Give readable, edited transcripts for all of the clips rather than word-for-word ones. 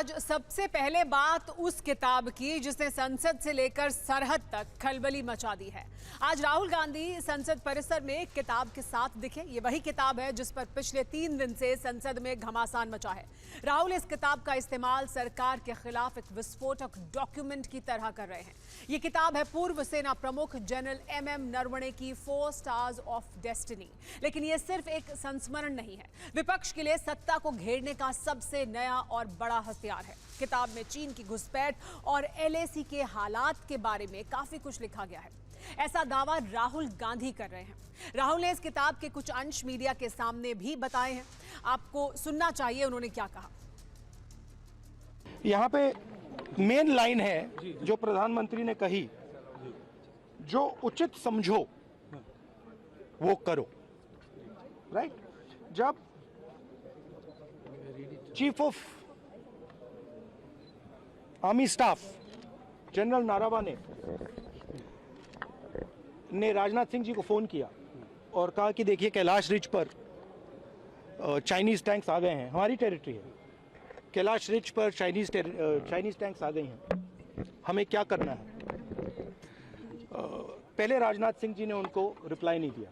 आज सबसे पहले बात उस किताब की जिसने संसद से लेकर सरहद तक खलबली मचा दी है। आज राहुल गांधी संसद परिसर में एक किताब के साथ दिखे। ये वही किताब है जिस पर पिछले 3 दिन से संसद में घमासान मचा है। राहुल इस किताब का इस्तेमाल सरकार के खिलाफ एक विस्फोटक डॉक्यूमेंट की तरह कर रहे हैं। ये किताब है पूर्व सेना प्रमुख जनरल MM नरवणे की 4 स्टार्स ऑफ डेस्टिनी। लेकिन ये सिर्फ एक संस्मरण नहीं है, विपक्ष के लिए सत्ता को घेरने का सबसे नया और बड़ा हथियार है। किताब में चीन की घुसपैठ और LAC के हालात के बारे में काफी कुछ लिखा गया है। ऐसा दावा राहुल गांधी कर रहे हैं। राहुल ने इस किताब के कुछ अंश मीडिया के सामने भी बताए हैं। आपको सुनना चाहिए उन्होंने क्या कहा। यहाँ पे मेन लाइन है जो प्रधानमंत्री ने कही, जो उचित समझो वो करो। राइट? जब chief of army staff general Naravane ने राजनाथ सिंह जी को फोन किया और कहा कि देखिए कैलाश रिज पर चाइनीज टैंक्स आ गए हैं, हमारी टेरिटरी है, कैलाश रिज पर चाइनीज टैंक्स आ गई हैं, हमें क्या करना है। पहले राजनाथ सिंह जी ने उनको रिप्लाई नहीं दिया।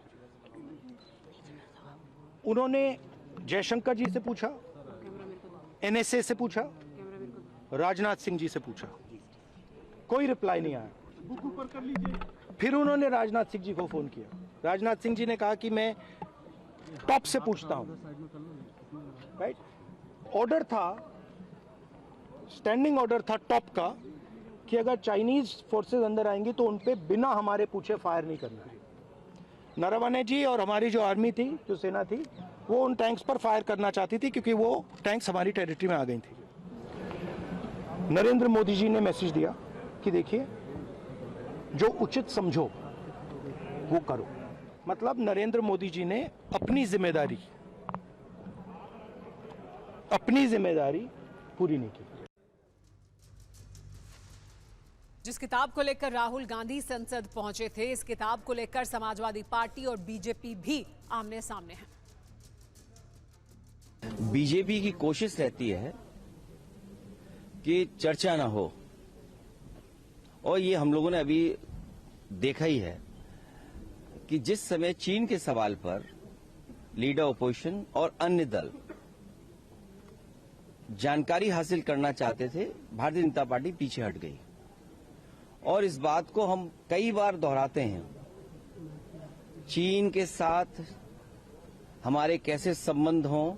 उन्होंने जयशंकर जी से पूछा, NSA से पूछा, राजनाथ सिंह जी से पूछा, कोई रिप्लाई नहीं आया। फिर उन्होंने राजनाथ सिंह जी को फोन किया। राजनाथ सिंह जी ने कहा कि मैं टॉप से पूछता हूं। राइट? ऑर्डर था, स्टैंडिंग ऑर्डर था टॉप का कि अगर चाइनीज फोर्सेस अंदर आएंगी तो उनपे बिना हमारे पूछे फायर नहीं करना है। नरवणे जी और हमारी जो आर्मी थी, जो सेना थी, वो उन टैंक्स पर फायर करना चाहती थी क्योंकि वो टैंक्स हमारी टेरिटरी में आ गई थी। नरेंद्र मोदी जी ने मैसेज दिया कि देखिए जो उचित समझो वो करो। मतलब नरेंद्र मोदी जी ने अपनी जिम्मेदारी पूरी नहीं की। जिस किताब को लेकर राहुल गांधी संसद पहुंचे थे, इस किताब को लेकर समाजवादी पार्टी और बीजेपी भी आमने सामने हैं। बीजेपी की कोशिश रहती है कि चर्चा ना हो, और ये हम लोगों ने अभी देखा ही है कि जिस समय चीन के सवाल पर लीडर ऑपोजिशन और अन्य दल जानकारी हासिल करना चाहते थे, भारतीय जनता पार्टी पीछे हट गई। और इस बात को हम कई बार दोहराते हैं, चीन के साथ हमारे कैसे संबंध हों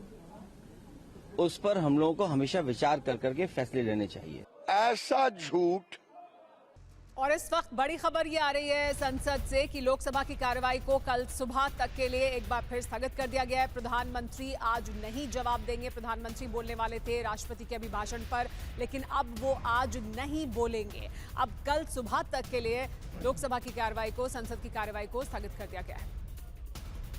उस पर हम लोगों को हमेशा विचार कर करके फैसले लेने चाहिए। ऐसा झूठ। और इस वक्त बड़ी खबर ये आ रही है संसद से कि लोकसभा की कार्रवाई को कल सुबह तक के लिए एक बार फिर स्थगित कर दिया गया है। प्रधानमंत्री आज नहीं जवाब देंगे। प्रधानमंत्री बोलने वाले थे राष्ट्रपति के अभिभाषण पर, लेकिन अब वो आज नहीं बोलेंगे। अब कल सुबह तक के लिए लोकसभा की कार्रवाई को, संसद की कार्रवाई को स्थगित कर दिया गया है।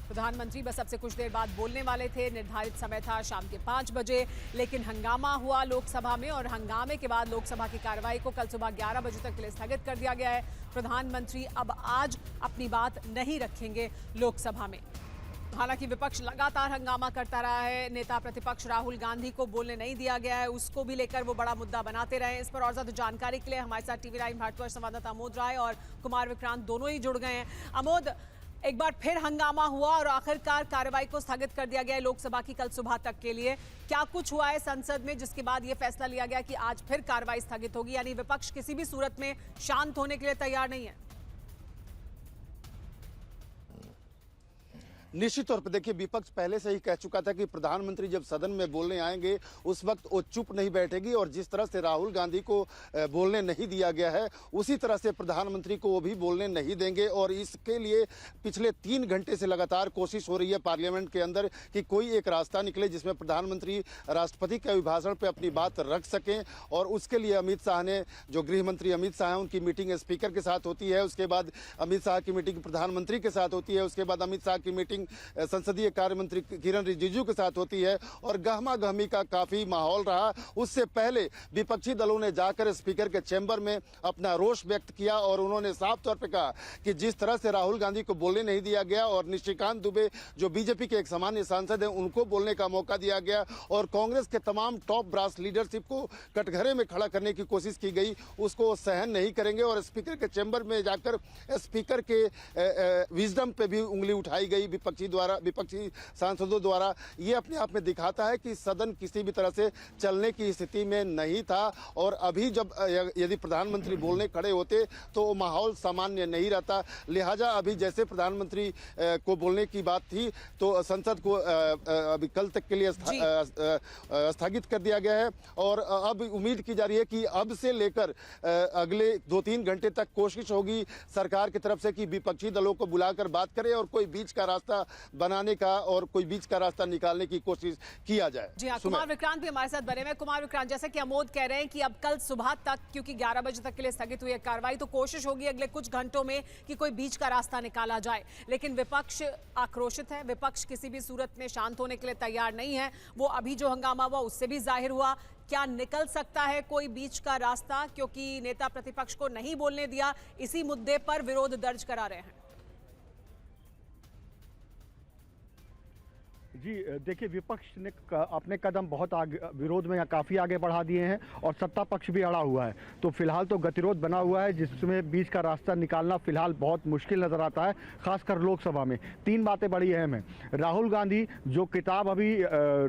प्रधानमंत्री बस अब से कुछ देर बाद बोलने वाले थे। निर्धारित समय था शाम के 5 बजे, लेकिन हंगामा हुआ लोकसभा में और हंगामे के बाद लोकसभा की कार्रवाई को कल सुबह 11 बजे तक के लिए स्थगित कर दिया गया है। प्रधानमंत्री अब आज अपनी बात नहीं रखेंगे लोकसभा में। हालांकि विपक्ष लगातार हंगामा करता रहा है। नेता प्रतिपक्ष राहुल गांधी को बोलने नहीं दिया गया है, उसको भी लेकर वो बड़ा मुद्दा बनाते रहे। इस पर और ज्यादा जानकारी के लिए हमारे साथ TV9 भारतवर्ष संवाददाता अमोद राय और कुमार विक्रांत दोनों ही जुड़ गए हैं। अमोद, एक बार फिर हंगामा हुआ और आखिरकार कार्रवाई को स्थगित कर दिया गया है लोकसभा की कल सुबह तक के लिए। क्या कुछ हुआ है संसद में जिसके बाद यह फैसला लिया गया कि आज फिर कार्रवाई स्थगित होगी, यानी विपक्ष किसी भी सूरत में शांत होने के लिए तैयार नहीं है? निश्चित तौर पर देखिए, विपक्ष पहले से ही कह चुका था कि प्रधानमंत्री जब सदन में बोलने आएंगे उस वक्त वो चुप नहीं बैठेगी, और जिस तरह से राहुल गांधी को बोलने नहीं दिया गया है उसी तरह से प्रधानमंत्री को वो भी बोलने नहीं देंगे। और इसके लिए पिछले 3 घंटे से लगातार कोशिश हो रही है पार्लियामेंट के अंदर कि कोई एक रास्ता निकले जिसमें प्रधानमंत्री राष्ट्रपति के अभिभाषण पर अपनी बात रख सकें। और उसके लिए अमित शाह ने, जो गृह मंत्री अमित शाह हैं, उनकी मीटिंग स्पीकर के साथ होती है, उसके बाद अमित शाह की मीटिंग प्रधानमंत्री के साथ होती है, उसके बाद अमित शाह की मीटिंग मीटिंग संसदीय कार्य मंत्री किरण रिजिजू के साथ होती है और गहमा गहमी का काफी माहौल रहा। उससे पहले विपक्षी दलों ने जाकर स्पीकर के चैम्बर में अपना रोष व्यक्त किया और उन्होंने साफ तौर पर कहा कि जिस तरह से राहुल गांधी को बोलने नहीं दिया गया और निशिकांत दुबे जो बीजेपी के एक सामान्य सांसद हैं उनको बोलने का मौका दिया गया और कांग्रेस के तमाम टॉप ब्रास लीडरशिप को कटघरे में खड़ा करने की कोशिश की गई, उसको सहन नहीं करेंगे और स्पीकर के चैम्बर में जाकर स्पीकर के विजडम पे भी उंगली उठाई गई विपक्षी सांसदों द्वारा। ये अपने आप में दिखाता है कि सदन किसी भी तरह से चलने की स्थिति में नहीं था और अभी जब यदि प्रधानमंत्री बोलने खड़े होते तो माहौल सामान्य नहीं रहता। लिहाजा अभी जैसे प्रधानमंत्री को बोलने की बात थी तो संसद को अभी कल तक के लिए स्थगित कर दिया गया है और अब उम्मीद की जा रही है कि अब से लेकर अगले 2-3 घंटे तक कोशिश होगी सरकार की तरफ से कि विपक्षी दलों को बुलाकर बात करें और कोई बीच का रास्ता बनाने का और कोई बीच का रास्ता निकालने की कोशिश किया जाए। जी हाँ, कुमार विक्रांत भी हमारे साथ बने हुए। कुमार विक्रांत, जैसे कि अमोद कह रहे हैं कि अब कल सुबह तक, क्योंकि 11 बजे तक के लिए स्थगित हुई है कार्रवाई, तो कोशिश होगी अगले कुछ घंटों में कि कोई बीच का रास्ता निकाला जाए, लेकिन विपक्ष आक्रोशित है। विपक्ष किसी भी सूरत में शांत होने के लिए तैयार नहीं है। वो अभी जो हंगामा हुआ उससे भी जाहिर हुआ। क्या निकल सकता है कोई बीच का रास्ता, क्योंकि नेता प्रतिपक्ष को नहीं बोलने दिया, इसी मुद्दे पर विरोध दर्ज करा रहे हैं? जी देखिए, विपक्ष ने अपने कदम बहुत आगे विरोध में काफ़ी आगे बढ़ा दिए हैं और सत्ता पक्ष भी अड़ा हुआ है। तो फिलहाल तो गतिरोध बना हुआ है जिसमें बीच का रास्ता निकालना फिलहाल बहुत मुश्किल नज़र आता है, खासकर लोकसभा में। 3 बातें बड़ी अहम हैं। राहुल गांधी जो किताब अभी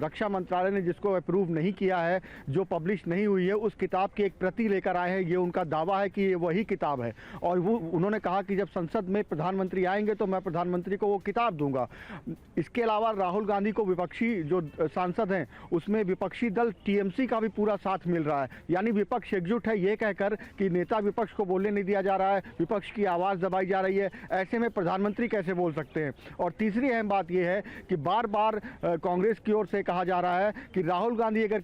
रक्षा मंत्रालय ने जिसको अप्रूव नहीं किया है, जो पब्लिश नहीं हुई है, उस किताब की एक प्रति लेकर आए हैं। ये उनका दावा है कि ये वही किताब है और वो उन्होंने कहा कि जब संसद में प्रधानमंत्री आएंगे तो मैं प्रधानमंत्री को वो किताब दूंगा। इसके अलावा राहुल गांधी को विपक्षी जो सांसद हैं उसमें विपक्षी दल टीएमसी का भी पूरा साथ मिल रहा है, यानी विपक्ष एकजुट है ये कहकर कि नेता विपक्ष को बोलने नहीं दिया जा रहा है, विपक्ष की आवाज़ दबाई जा रही है। ऐसे में प्रधानमंत्री कैसे बोल सकते हैं? और तीसरी अहम बात यह है कि बार बार कांग्रेस की ओर से कहा जा रहा है कि राहुल गांधी अगर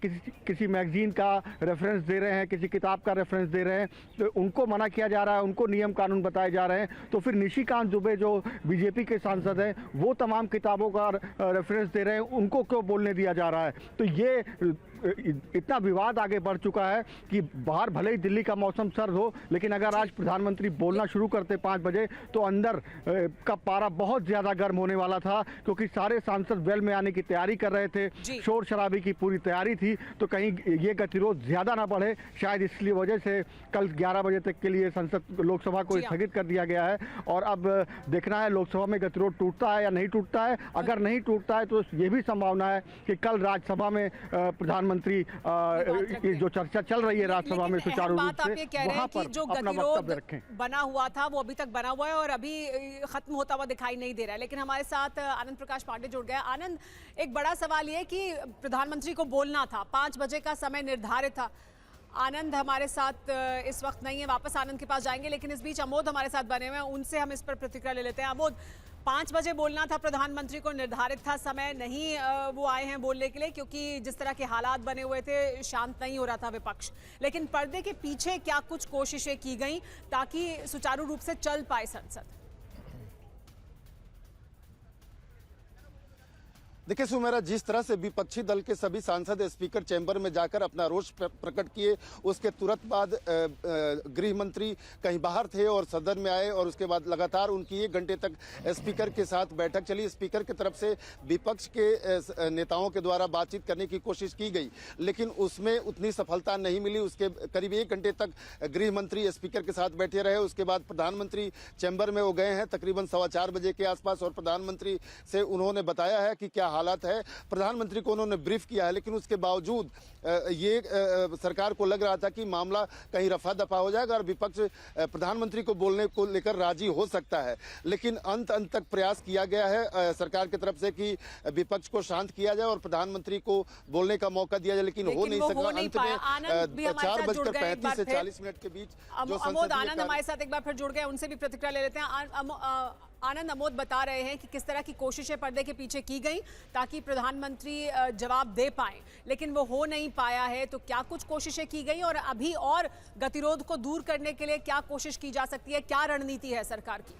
किसी मैगजीन का रेफरेंस दे रहे हैं, किसी किताब का रेफरेंस दे रहे हैं तो उनको मना किया जा रहा है, उनको नियम कानून बताए जा रहे हैं। तो फिर निशिकांत दुबे जो बीजेपी के सांसद हैं वो तमाम किताबों का रेफरेंस दे रहे हैं, उनको क्यों बोलने दिया जा रहा है? तो ये इतना विवाद आगे बढ़ चुका है कि बाहर भले ही दिल्ली का मौसम सर्द हो, लेकिन अगर आज प्रधानमंत्री बोलना शुरू करते 5 बजे तो अंदर का पारा बहुत ज्यादा गर्म होने वाला था, क्योंकि सारे सांसद वेल में आने की तैयारी कर रहे थे, शोर शराबी की पूरी तैयारी थी। तो कहीं ये गतिरोध ज्यादा ना बढ़े, शायद इसलिए वजह से कल 11 बजे तक के लिए संसद लोकसभा को स्थगित कर दिया गया है। और अब देखना है लोकसभा में गतिरोध टूटता है या नहीं टूटता है। अगर नहीं टूटता है तो ये भी संभावना है कि कल राज्यसभा में प्रधानमंत्री जो चर्चा चल रही है राज्यसभा में सुचारू रूप से वहां पर जो गतिरोध बना हुआ था वो अभी तक बना हुआ है और अभी खत्म होता हुआ दिखाई नहीं दे रहा है। लेकिन हमारे साथ आनंद प्रकाश पांडे जुड़ गए। आनंद, एक बड़ा सवाल ये कि प्रधानमंत्री को बोलना था, 5 बजे का समय निर्धारित था। आनंद हमारे साथ इस वक्त नहीं है, वापस आनंद के पास जाएंगे, लेकिन इस बीच अमोद हमारे साथ बने हुए हैं, उनसे हम इस पर प्रतिक्रिया ले लेते हैं। अमोद, 5 बजे बोलना था प्रधानमंत्री को, निर्धारित था समय, नहीं वो आए हैं बोलने के लिए क्योंकि जिस तरह के हालात बने हुए थे शांत नहीं हो रहा था विपक्ष। लेकिन पर्दे के पीछे क्या कुछ कोशिशें की गई ताकि सुचारू रूप से चल पाए संसद? देखिए सुमेरा, जिस तरह से विपक्षी दल के सभी सांसद स्पीकर चैम्बर में जाकर अपना रोष प्रकट किए, उसके तुरंत बाद गृह मंत्री कहीं बाहर थे और सदन में आए और उसके बाद लगातार उनकी 1 घंटे तक स्पीकर के साथ बैठक चली। स्पीकर की तरफ से विपक्ष के नेताओं के द्वारा बातचीत करने की कोशिश की गई, लेकिन उसमें उतनी सफलता नहीं मिली। उसके करीब 1 घंटे तक गृह मंत्री स्पीकर के साथ बैठे रहे। उसके बाद प्रधानमंत्री चैम्बर में वो गए हैं तकरीबन 4:15 बजे के आसपास और प्रधानमंत्री से उन्होंने बताया है कि क्या हालात है। प्रधानमंत्री को उन्होंने ब्रीफ किया है, लेकिन उसके बावजूद ये सरकार को लग रहा था कि मामला कहीं रफा दफा हो जाएगा और विपक्ष प्रधानमंत्री को बोलने को लेकर राजी हो सकता है। लेकिन अंत तक प्रयास किया गया है सरकार की तरफ से कि विपक्ष को शांत किया जाए और प्रधानमंत्री को बोलने का मौका दिया जाए, लेकिन हो नहीं सका। अंत में 4:35 से 40 मिनट के बीच अमोद, आनंद हमारे साथ एक बार फिर जुड़ गए, उनसे भी प्रतिक्रिया ले लेते हैं। आनंद, अमोद बता रहे हैं कि किस तरह की कोशिशें पर्दे के पीछे की गई ताकि प्रधानमंत्री जवाब दे पाए, लेकिन वो हो नहीं पाया है। तो क्या कुछ कोशिशें की गई और अभी और गतिरोध को दूर करने के लिए क्या कोशिश की जा सकती है, क्या रणनीति है सरकार की?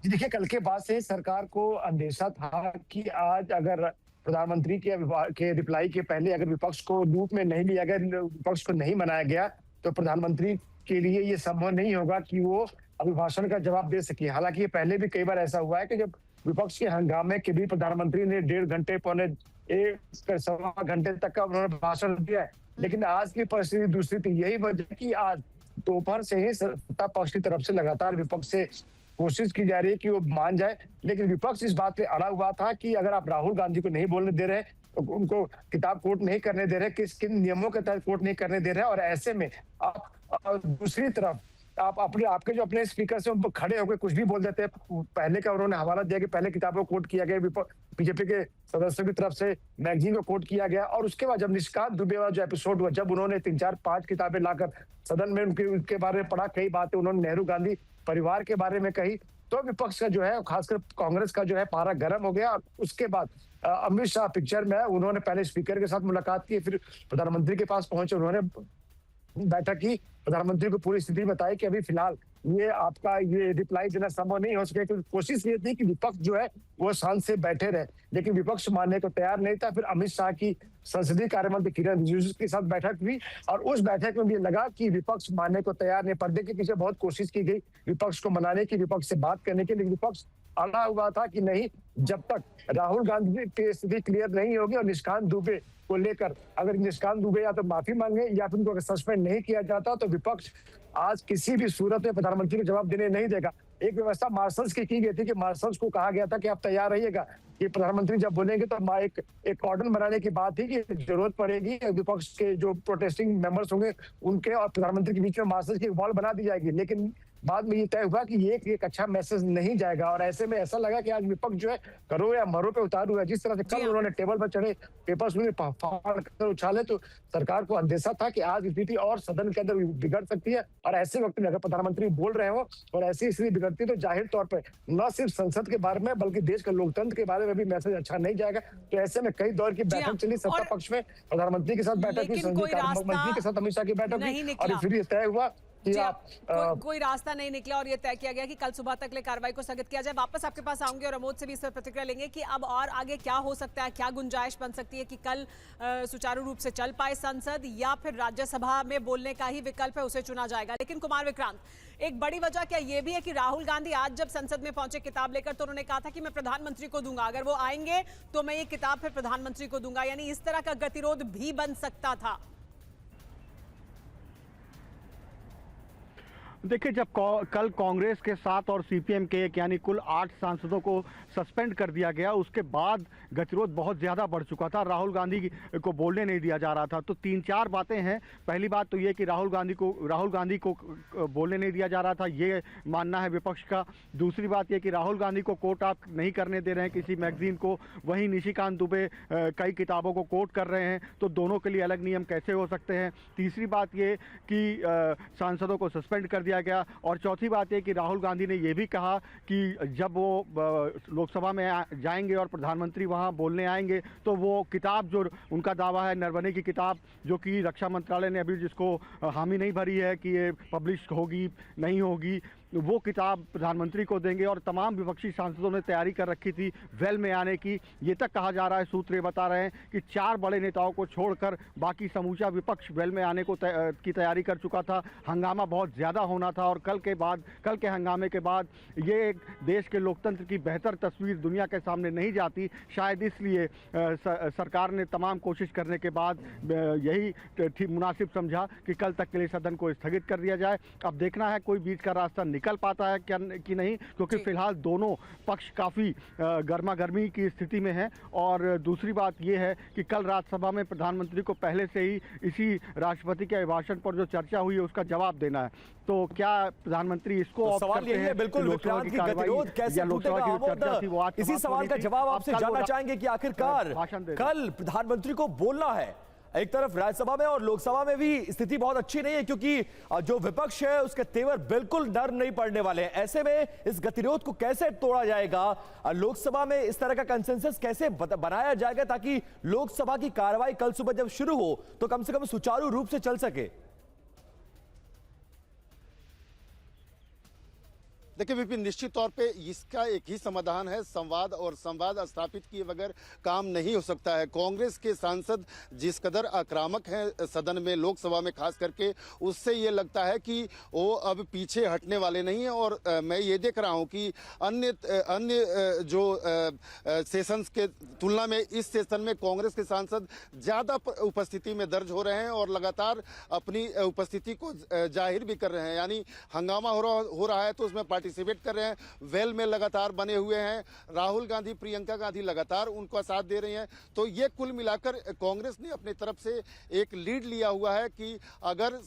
जी देखिए, कल के बाद से सरकार को अंदेशा था कि आज अगर प्रधानमंत्री के रिप्लाई के पहले अगर विपक्ष को लूप में नहीं लिया गया, विपक्ष को नहीं मनाया गया, तो प्रधानमंत्री के लिए ये संभव नहीं होगा कि वो अभिभाषण का जवाब दे सके। हालांकि ये पहले भी कई बार ऐसा हुआ है कि जब विपक्ष के हंगामे के भी प्रधानमंत्री ने 1.5 घंटे पौने 1 घंटे तक का उन्होंने भाषण दिया है। लेकिन आज की परिस्थिति दूसरी थी। यही वजह कि आज दोपहर से ही सत्ता पक्ष की तरफ से लगातार विपक्ष से कोशिश की जा रही है कि वो मान जाए, लेकिन विपक्ष इस बात पे अड़ा हुआ था कि अगर आप राहुल गांधी को नहीं बोलने दे रहे, तो उनको किताब कोर्ट नहीं करने दे रहे, किन नियमों के तहत कोर्ट नहीं करने दे रहे, और ऐसे में आप दूसरी तरफ आप आपके जो अपने स्पीकर से उन पर खड़े होकर कुछ भी बोल देते हैं। पहले का उन्होंने हवाला दिया कि पहले किताबों को कोट किया गया, बीजेपी के सदस्यों की तरफ से मैगजीन को कोट किया गया, और उसके बाद जब निष्कांत दुबे वाला जो एपिसोड हुआ, जब उन्होंने 3, 4, 5 किताबें लाकर सदन में उनके बारे में पढ़ा, कई बातें उन्होंने नेहरू गांधी परिवार के बारे में कही, तो विपक्ष का जो है, खासकर कांग्रेस का जो है पारा गर्म हो गया। उसके बाद अमित शाह पिक्चर में, उन्होंने पहले स्पीकर के साथ मुलाकात की, फिर प्रधानमंत्री के पास पहुंचे, उन्होंने बैठक की, प्रधानमंत्री को पूरी स्थिति बताई कि अभी फिलहाल ये आपका ये रिप्लाई देना संभव नहीं हो सके, क्योंकि कोशिश ये थी कि विपक्ष जो है वो शांत से बैठे रहे, लेकिन विपक्ष मानने को तैयार नहीं था। फिर अमित शाह की संसदीय कार्यमंत्री किरण रिजिजू के साथ बैठक हुई, और उस बैठक में भी लगा कि विपक्ष मानने को तैयार नहीं। पर्दे के पीछे बहुत कोशिश की गई विपक्ष को मनाने की, विपक्ष से बात करने की, लेकिन विपक्ष अड़ा हुआ था कि नहीं, जब तक राहुल गांधी की स्थिति क्लियर नहीं होगी और निष्कांत दुबे को लेकर, अगर निष्कांत दुबे या तो माफी मांगे या फिर उनको अगर सस्पेंड नहीं किया जाता, तो विपक्ष आज किसी भी सूरत में प्रधानमंत्री को जवाब देने नहीं देगा। एक व्यवस्था मार्शल्स की गई थी कि मार्शल्स को कहा गया था कि आप तैयार रहिएगा कि प्रधानमंत्री जब बोलेंगे तो एक कॉर्डन बनाने की बात थी कि जरूरत पड़ेगी विपक्ष के जो प्रोटेस्टिंग मेंबर्स होंगे उनके और प्रधानमंत्री के बीच में मार्शल्स की वॉल बना दी जाएगी। लेकिन बाद में ये तय हुआ कि ये एक अच्छा मैसेज नहीं जाएगा, और ऐसे में ऐसा लगा कि आज विपक्ष जो है करो या मरो पे उतारू है। जिस तरह से कल उन्होंने टेबल पर चढ़े पेपर्स में फाड़ कर उछाले, तो सरकार को अंदेशा था कि आज स्थिति और सदन के अंदर बिगड़ सकती है, और ऐसे वक्त में अगर प्रधानमंत्री बोल रहे हो और ऐसी स्थिति बिगड़ती तो जाहिर तौर पर न सिर्फ संसद के बारे में बल्कि देश के लोकतंत्र के बारे में भी मैसेज अच्छा नहीं जाएगा। तो ऐसे में कई दौर की बैठक चली, सत्ता पक्ष में प्रधानमंत्री के साथ बैठक हुई, संसदीय मंत्री के साथ अमित शाह की बैठक हुई, और फिर ये तय हुआ कि कोई रास्ता नहीं निकला, और ये तय किया गया कि कल सुबह तक ले कार्रवाई को स्थगित किया जाए। वापस आपके पास आऊंगे और अमोद से भी इस पर प्रतिक्रिया लेंगे कि अब और आगे क्या हो सकता है, क्या गुंजाइश बन सकती है कि कल सुचारू रूप से चल पाए संसद, या फिर राज्यसभा में बोलने का ही विकल्प है उसे चुना जाएगा। लेकिन कुमार विक्रांत, एक बड़ी वजह क्या ये भी है कि राहुल गांधी आज जब संसद में पहुंचे किताब लेकर, तो उन्होंने कहा था कि मैं प्रधानमंत्री को दूंगा, अगर वो आएंगे तो मैं ये किताब फिर प्रधानमंत्री को दूंगा, यानी इस तरह का गतिरोध भी बन सकता था। देखिए, जब कल कांग्रेस के 7 और सीपीएम के 1 यानी कुल 8 सांसदों को सस्पेंड कर दिया गया, उसके बाद गतिरोध बहुत ज़्यादा बढ़ चुका था, राहुल गांधी को बोलने नहीं दिया जा रहा था। तो 3-4 बातें हैं। पहली बात तो ये कि राहुल गांधी को बोलने नहीं दिया जा रहा था, ये मानना है विपक्ष का। दूसरी बात ये कि राहुल गांधी को कोट आप नहीं करने दे रहे हैं किसी मैगजीन को, वहीं निशिकांत दुबे कई किताबों को कोट कर रहे हैं, तो दोनों के लिए अलग नियम कैसे हो सकते हैं। तीसरी बात ये कि सांसदों को सस्पेंड कर दिया गया, और चौथी बात यह कि राहुल गांधी ने यह भी कहा कि जब वो लोकसभा में जाएंगे और प्रधानमंत्री वहां बोलने आएंगे, तो वो किताब जो उनका दावा है नरवणे की किताब, जो कि रक्षा मंत्रालय ने अभी जिसको हामी नहीं भरी है कि ये पब्लिश होगी नहीं होगी, वो किताब प्रधानमंत्री को देंगे। और तमाम विपक्षी सांसदों ने तैयारी कर रखी थी वेल में आने की। ये तक कहा जा रहा है, सूत्र बता रहे हैं कि 4 बड़े नेताओं को छोड़कर बाकी समूचा विपक्ष वेल में आने को की तैयारी कर चुका था। हंगामा बहुत ज़्यादा होना था, और कल के हंगामे के बाद ये एक देश के लोकतंत्र की बेहतर तस्वीर दुनिया के सामने नहीं जाती। शायद इसलिए सरकार ने तमाम कोशिश करने के बाद यही मुनासिब समझा कि कल तक के लिए सदन को स्थगित कर दिया जाए। अब देखना है कोई बीच का रास्ता निकल पाता है क्या कि नहीं, क्योंकि फिलहाल दोनों पक्ष काफ़ी गर्मा गर्मी की स्थिति में हैं। और दूसरी बात यह है कि कल राज्यसभा में प्रधानमंत्री को पहले से ही इसी राष्ट्रपति के अभिभाषण पर जो चर्चा हुई है उसका जवाब देना है। तो क्या प्रधानमंत्री इसको तो सवाल यही है बिल्कुल विक्रांत की गतिरोध कैसे टूटेगा, इसी सवाल का जवाब आपसे जानना चाहेंगे कि आखिरकार कल प्रधानमंत्री को बोलना है। एक तरफ राज्यसभा में और लोकसभा में भी स्थिति बहुत अच्छी नहीं है, क्योंकि जो विपक्ष है उसके तेवर बिल्कुल नरम नहीं पड़ने वाले हैं। ऐसे में इस गतिरोध को कैसे तोड़ा जाएगा, लोकसभा में इस तरह का कंसेंसस कैसे बनाया जाएगा ताकि लोकसभा की कार्रवाई कल सुबह जब शुरू हो तो कम से कम सुचारू रूप से चल सके। देखिए विपिन, निश्चित तौर पे इसका एक ही समाधान है, संवाद, और संवाद स्थापित किए बगैर काम नहीं हो सकता है। कांग्रेस के सांसद जिस कदर आक्रामक हैं सदन में, लोकसभा में खास करके, उससे ये लगता है कि वो अब पीछे हटने वाले नहीं हैं। और मैं ये देख रहा हूँ कि अन्य जो सेशंस के तुलना में इस सेशन में कांग्रेस के सांसद ज़्यादा उपस्थिति में दर्ज हो रहे हैं और लगातार अपनी उपस्थिति को जाहिर भी कर रहे हैं। यानी हंगामा हो रहा है तो उसमें पार्टिसिपेट कर रहे हैं, वेल में लगातार बने हुए हैं। राहुल गांधी, प्रियंका गांधी लगातार उनका साथ दे रही हैं। तो ये कुल मिलाकर कांग्रेस ने अपनी तरफ से एक लीड लिया हुआ है कि अगर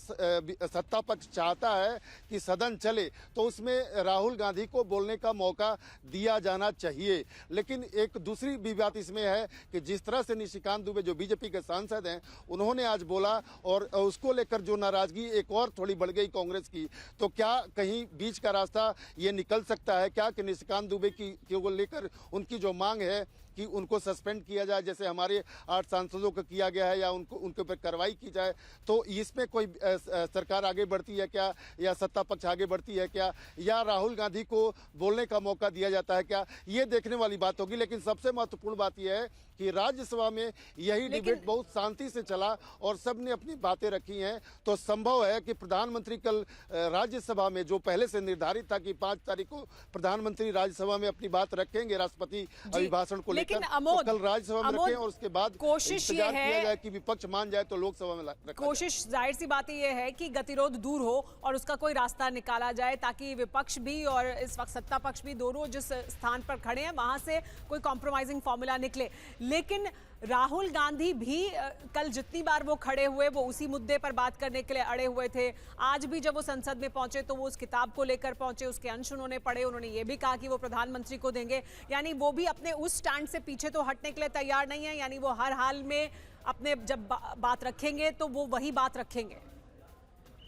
सत्ता पक्ष चाहता है कि सदन चले तो उसमें राहुल गांधी को बोलने का मौका दिया जाना चाहिए। लेकिन एक दूसरी भी बात इसमें है कि जिस तरह से निशिकांत दुबे जो बीजेपी के सांसद हैं, उन्होंने आज बोला और उसको लेकर जो नाराजगी एक और थोड़ी बढ़ गई कांग्रेस की, तो क्या कहीं बीच का रास्ता ये निकल सकता है क्या कि निशिकांत दुबे को लेकर उनकी जो मांग है कि उनको सस्पेंड किया जाए, जैसे हमारे 8 सांसदों को किया गया है, या उनके ऊपर कार्रवाई की जाए, तो इसमें कोई सरकार आगे बढ़ती है क्या, या सत्ता पक्ष आगे बढ़ती है क्या, या राहुल गांधी को बोलने का मौका दिया जाता है क्या, ये देखने वाली बात होगी। लेकिन सबसे महत्वपूर्ण बात यह है कि राज्यसभा में यही डिबेट बहुत शांति से चला और सब ने अपनी बातें रखी हैं। तो संभव है कि प्रधानमंत्री कल राज्यसभा में, जो पहले से निर्धारित था कि 5 तारीख को प्रधानमंत्री राज्यसभा में अपनी बात रखेंगे राष्ट्रपति अभिभाषण को लेकर, तो कल राज्यसभा में रखें और उसके बाद कोशिश ये किया जाए कि विपक्ष मान जाए तो लोकसभा में रखा कोशिश जाहिर सी बात ये है कि गतिरोध दूर हो और उसका कोई रास्ता निकाला जाए, ताकि विपक्ष भी और इस वक्त सत्ता पक्ष भी दोनों जिस स्थान पर खड़े हैं वहां से कोई कॉम्प्रोमाइजिंग फॉर्मूला निकले। लेकिन राहुल गांधी भी कल जितनी बार वो खड़े हुए वो उसी मुद्दे पर बात करने के लिए अड़े हुए थे। आज भी जब वो संसद में पहुंचे तो वो उस किताब को लेकर पहुंचे, उसके अंश उन्होंने पढ़े, उन्होंने ये भी कहा कि वो प्रधानमंत्री को देंगे। यानी वो भी अपने उस स्टैंड से पीछे तो हटने के लिए तैयार नहीं है। यानी वो हर हाल में अपने जब बात रखेंगे तो वो वही बात रखेंगे।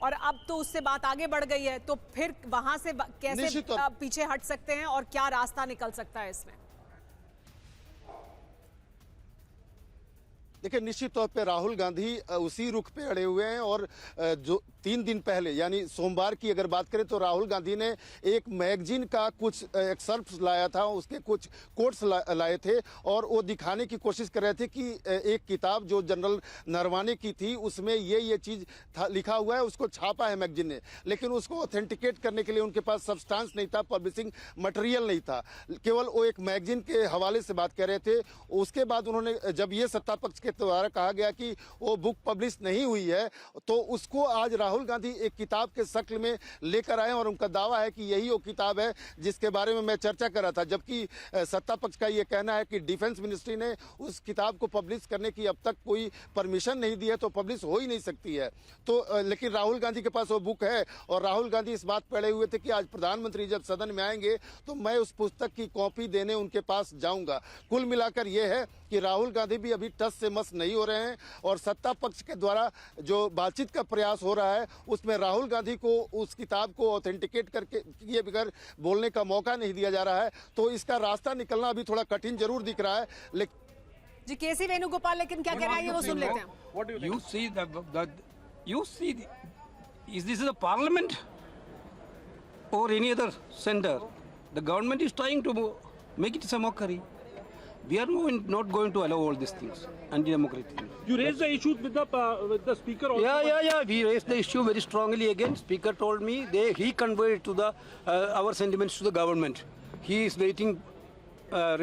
और अब तो उससे बात आगे बढ़ गई है, तो फिर वहां से कैसे पीछे हट सकते हैं और क्या रास्ता निकल सकता है इसमें? देखिए निश्चित तौर पे राहुल गांधी उसी रुख पे अड़े हुए हैं। और जो 3 दिन पहले यानी सोमवार की अगर बात करें तो राहुल गांधी ने एक मैगजीन का कुछ एक्सर्प्स लाया था, उसके कुछ कोट्स लाए थे और वो दिखाने की कोशिश कर रहे थे कि एक किताब जो जनरल नरवाने की थी उसमें ये चीज़ लिखा हुआ है, उसको छापा है मैगजीन ने, लेकिन उसको ऑथेंटिकेट करने के लिए उनके पास सब्सटेंस नहीं था, पब्लिशिंग मटेरियल नहीं था, केवल वो एक मैगजीन के हवाले से बात कर रहे थे। उसके बाद उन्होंने जब ये सत्ता पक्ष के द्वारा कहा गया कि वो बुक पब्लिश नहीं हुई है, तो उसको आज राहुल गांधी एक किताब के शक्ल में लेकर आए और उनका दावा है कि यही वो किताब है जिसके बारे में मैं चर्चा कर रहा था। जबकि सत्ता पक्ष का ये कहना है कि डिफेंस मिनिस्ट्री ने उस किताब को पब्लिश करने की अब तक कोई परमिशन नहीं दी है, तो पब्लिश हो ही नहीं सकती है। तो लेकिन राहुल गांधी के पास वो बुक है और राहुल गांधी इस बात पर अड़े हुए थे कि आज प्रधानमंत्री जब सदन में आएंगे तो मैं उस पुस्तक की कॉपी देने उनके पास जाऊंगा। कुल मिलाकर यह है कि राहुल गांधी भी अभी टस से मस नहीं हो रहे हैं और सत्ता पक्ष के द्वारा जो बातचीत का प्रयास हो रहा है उसमें राहुल गांधी को उस किताब को ऑथेंटिकेट करके किए बगैर बोलने का मौका नहीं दिया जा रहा है। तो इसका रास्ता निकलना अभी थोड़ा कठिन जरूर दिख रहा है। लेकिन जी केसी वेणुगोपाल लेकिन क्या कह रहा है ये वो सुन लेते हैं। You see is this a parliament or any other center? The government is trying to make it a mockery. We are not going to allow all these things, anti-democratic things. You raised the issue with the speaker also. Yeah. We raised the issue very strongly again. Speaker told me he conveyed to the our sentiments to the government. He is waiting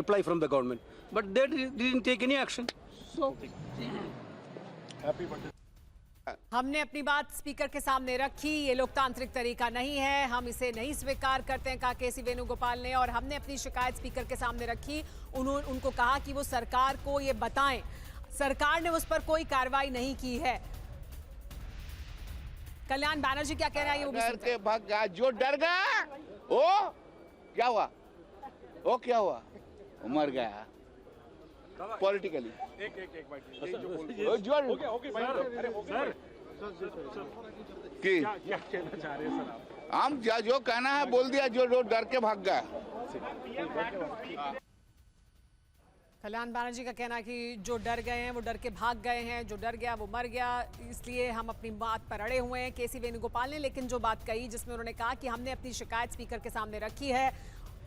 reply from the government, but they didn't take any action. So. हमने अपनी बात speaker के सामने रखी, ये लोकतांत्रिक तरीका नहीं है, हम इसे नहीं स्वीकार करते हैं, कहा केसी वेणुगोपाल ने। और हमने अपनी शिकायत स्पीकर के सामने रखी, उनको कहा कि वो सरकार को ये बताएं, सरकार ने उस पर कोई कार्रवाई नहीं की है। कल्याण बैनर्जी क्या कह रहा है ये वो भी सुनते हैं। भाग गया जो डर गया वो क्या हुआ, वो क्या हुआ, वो मर गया पॉलिटिकली। हम जो कहना है बोल दिया, जो डर के भाग गया। कल्याण बनर्जी का कहना है कि जो डर गए हैं वो डर के भाग गए हैं, जो डर गया वो मर गया, इसलिए हम अपनी बात पर अड़े हुए हैं। केसी वेणुगोपाल ने लेकिन जो बात कही जिसमें उन्होंने कहा कि हमने अपनी शिकायत स्पीकर के सामने रखी है,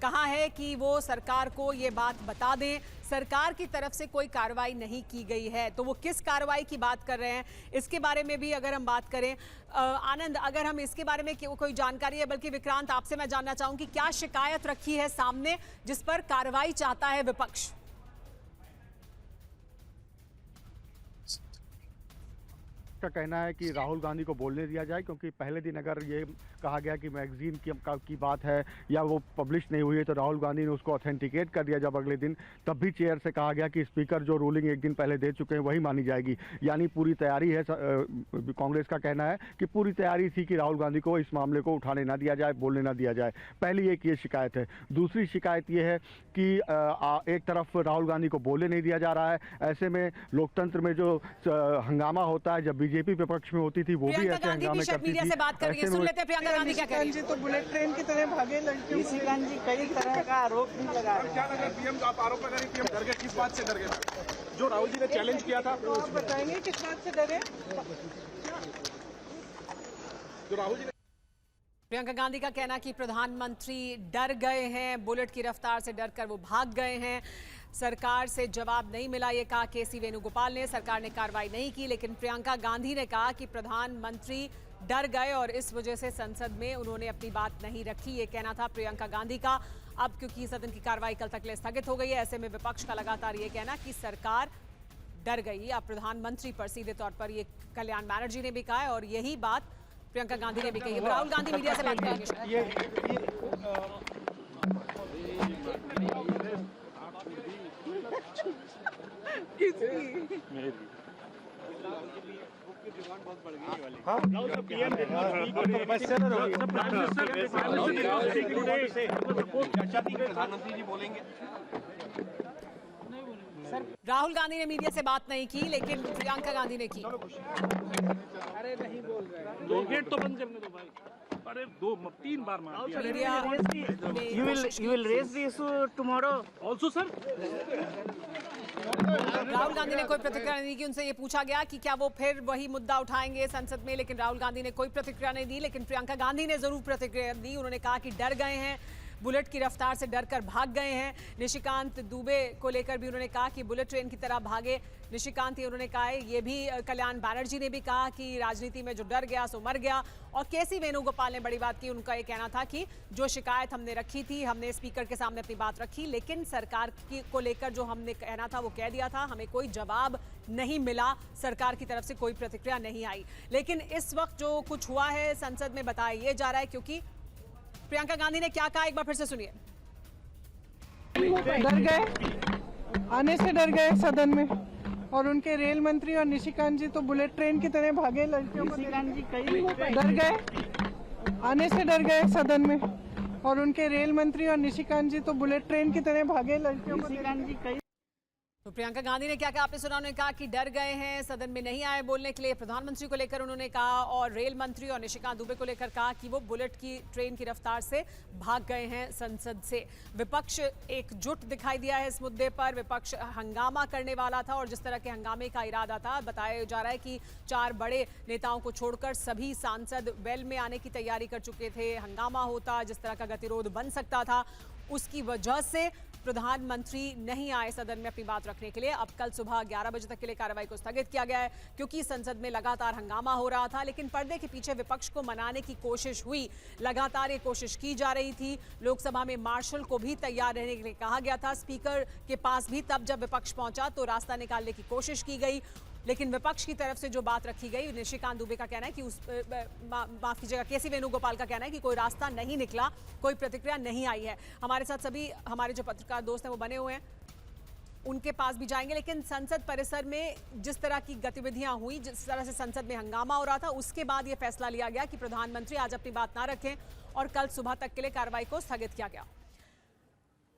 कहा है कि वो सरकार को ये बात बता दें, सरकार की तरफ से कोई कार्रवाई नहीं की गई है। तो वो किस कार्रवाई की बात कर रहे हैं इसके बारे में भी अगर हम बात करें, आनंद, अगर हम इसके बारे में कोई जानकारी है, बल्कि विक्रांत आपसे मैं जानना चाहूंगी क्या शिकायत रखी है सामने जिस पर कार्रवाई चाहता है विपक्ष? का कहना है कि राहुल गांधी को बोलने दिया जाए, क्योंकि पहले दिन अगर ये कहा गया कि मैगजीन की बात है या वो पब्लिश नहीं हुई है तो राहुल गांधी ने उसको ऑथेंटिकेट कर दिया। जब अगले दिन तब भी चेयर से कहा गया कि स्पीकर जो रूलिंग एक दिन पहले दे चुके हैं वही मानी जाएगी, यानी पूरी तैयारी है। कांग्रेस का कहना है कि पूरी तैयारी थी कि राहुल गांधी को इस मामले को उठाने ना दिया जाए, बोलने ना दिया जाए। पहली एक ये शिकायत है। दूसरी शिकायत ये है कि एक तरफ राहुल गांधी को बोलने नहीं दिया जा रहा है, ऐसे में लोकतंत्र में जो हंगामा होता है, जब बीजेपी विपक्ष में होती थी वो भी ऐसे हंगामे करती थी। से बात कर रही है, सुन लेते हैं प्रियंका गांधी क्या कह रही है। तो बुलेट ट्रेन की तरह भागे लड़कियों जी कई तरह का आरोप भी लगा रहे हैं। क्या लगा पीएम आप आरोप लगा रही, पीएम डर गए, किस बात से डर गए? जो राहुल जी ने चैलेंज किया था तो आप बताएंगे किस बात से डरे? जो राहुल जी ने प्रियंका गांधी का कहना कि प्रधानमंत्री डर गए हैं, बुलेट की रफ्तार से डरकर वो भाग गए हैं, सरकार से जवाब नहीं मिला, ये कहा केसी वेणुगोपाल ने। सरकार ने कार्रवाई नहीं की, लेकिन प्रियंका गांधी ने कहा कि प्रधानमंत्री डर गए और इस वजह से संसद में उन्होंने अपनी बात नहीं रखी। ये कहना था प्रियंका गांधी का। अब क्योंकि सदन की कार्रवाई कल तक के लिए स्थगित हो गई है, ऐसे में विपक्ष का लगातार ये कहना कि सरकार डर गई। अब प्रधानमंत्री पर सीधे तौर पर ये कल्याण बनर्जी ने भी कहा है और यही बात प्रियंका गांधी ने भी कही है। राहुल गांधी मीडिया से बात करेंगे। प्रधानमंत्री जी बोलेंगे। राहुल गांधी ने मीडिया से बात नहीं की, लेकिन प्रियंका गांधी ने की। अरे नहीं बोल रहे, दो गेट तो बंद करने दो भाई। अरे 2-3 बार मार दिया। you will raise the issue tomorrow also sir। Rahul Gandhi ने कोई प्रतिक्रिया नहीं दी। उनसे ये पूछा गया कि क्या वो फिर वही मुद्दा उठाएंगे संसद में, लेकिन राहुल गांधी ने कोई प्रतिक्रिया नहीं दी। लेकिन प्रियंका गांधी ने जरूर प्रतिक्रिया दी। उन्होंने कहा कि डर गए हैं, बुलेट की रफ्तार से डरकर भाग गए हैं। निशिकांत दुबे को लेकर भी उन्होंने कहा कि बुलेट ट्रेन की तरह भागे निशिकांत, उन्होंने कहा है। ये भी कल्याण बनर्जी ने भी कहा कि राजनीति में जो डर गया सो मर गया। और केसी वेणुगोपाल ने बड़ी बात की। उनका ये कहना था कि जो शिकायत हमने रखी थी, हमने स्पीकर के सामने अपनी बात रखी, लेकिन सरकार को लेकर जो हमने कहना था वो कह दिया था, हमें कोई जवाब नहीं मिला, सरकार की तरफ से कोई प्रतिक्रिया नहीं आई। लेकिन इस वक्त जो कुछ हुआ है संसद में बताया ये जा रहा है, क्योंकि प्रियंका गांधी ने क्या कहा एक बार फिर से सुनिए। डर गए, आने से डर गए सदन में, और उनके रेल मंत्री और निशिकांत जी तो बुलेट ट्रेन की तरह भागे लड़कियों को। डर गए, आने से डर गए सदन में, और उनके रेल मंत्री और निशिकांत जी तो बुलेट ट्रेन की तरह भागे लड़कियों को। तो प्रियंका गांधी ने क्या कहा आपने सुना। उन्होंने कहा कि डर गए हैं, सदन में नहीं आए बोलने के लिए। प्रधानमंत्री को लेकर उन्होंने कहा, और रेल मंत्री और निशिकांत दुबे को लेकर कहा कि वो बुलेट की ट्रेन की रफ्तार से भाग गए हैं संसद से। विपक्ष एकजुट दिखाई दिया है इस मुद्दे पर। विपक्ष हंगामा करने वाला था और जिस तरह के हंगामे का इरादा था, बताया जा रहा है कि 4 बड़े नेताओं को छोड़कर सभी सांसद वेल में आने की तैयारी कर चुके थे। हंगामा होता, जिस तरह का गतिरोध बन सकता था, उसकी वजह से प्रधानमंत्री नहीं आए सदन में अपनी बात रखने के लिए। अब कल सुबह 11 बजे तक के लिए कार्रवाई को स्थगित किया गया है, क्योंकि संसद में लगातार हंगामा हो रहा था। लेकिन पर्दे के पीछे विपक्ष को मनाने की कोशिश हुई, लगातार ये कोशिश की जा रही थी। लोकसभा में मार्शल को भी तैयार रहने के लिए कहा गया था। स्पीकर के पास भी तब जब विपक्ष पहुंचा तो रास्ता निकालने की कोशिश की गई, लेकिन विपक्ष की तरफ से जो बात रखी गई, निशिकांत दुबे का कहना है कि माफ कीजिएगा, केसी वेणुगोपाल का कहना है कि कोई रास्ता नहीं निकला, कोई प्रतिक्रिया नहीं आई है। हमारे साथ सभी हमारे जो पत्रकार दोस्त हैं वो बने हुए हैं, उनके पास भी जाएंगे। लेकिन संसद परिसर में जिस तरह की गतिविधियां हुई, जिस तरह से संसद में हंगामा हो रहा था, उसके बाद यह फैसला लिया गया कि प्रधानमंत्री आज अपनी बात ना रखें और कल सुबह तक के लिए कार्रवाई को स्थगित किया गया।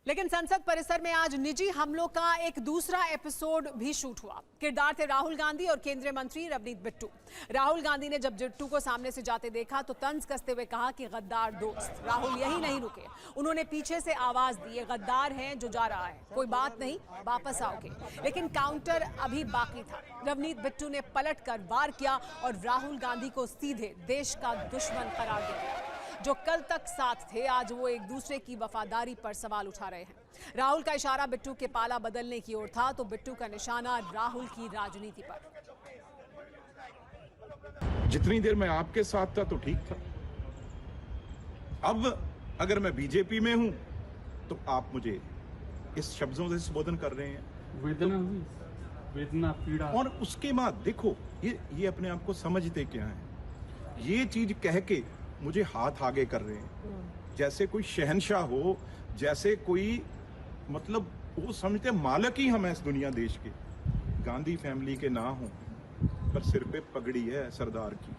लेकिन संसद परिसर में आज निजी हमलों का एक दूसरा एपिसोड भी शूट हुआ। किरदार थे राहुल गांधी और केंद्रीय मंत्री रवनीत बिट्टू। राहुल गांधी ने जब बिट्टू को सामने से जाते देखा तो तंज कसते हुए कहा कि गद्दार दोस्त। राहुल यही नहीं रुके, उन्होंने पीछे से आवाज दी, ये गद्दार है जो जा रहा है, कोई बात नहीं, वापस आओगे। लेकिन काउंटर अभी बाकी था। रवनीत बिट्टू ने पलट कर वार किया और राहुल गांधी को सीधे देश का दुश्मन करार दिया। जो कल तक साथ थे, आज वो एक दूसरे की वफादारी पर सवाल उठा रहे हैं। राहुल का इशारा बिट्टू के पाला बदलने की ओर था तो बिट्टू का निशाना राहुल की राजनीति पर। जितनी देर मैं आपके साथ था तो ठीक था, अब अगर मैं बीजेपी में हूं तो आप मुझे इस शब्दों से संबोधन कर रहे हैं। वेदना पीड़ा, और उसके बाद देखो ये अपने आप को समझते क्या है, ये चीज कह के मुझे हाथ आगे कर रहे हैं जैसे कोई शहंशाह हो, जैसे कोई मतलब वो समझते मालिक ही हम हैं इस दुनिया देश के। गांधी फैमिली के ना हो पर सिर पे पगड़ी है सरदार की।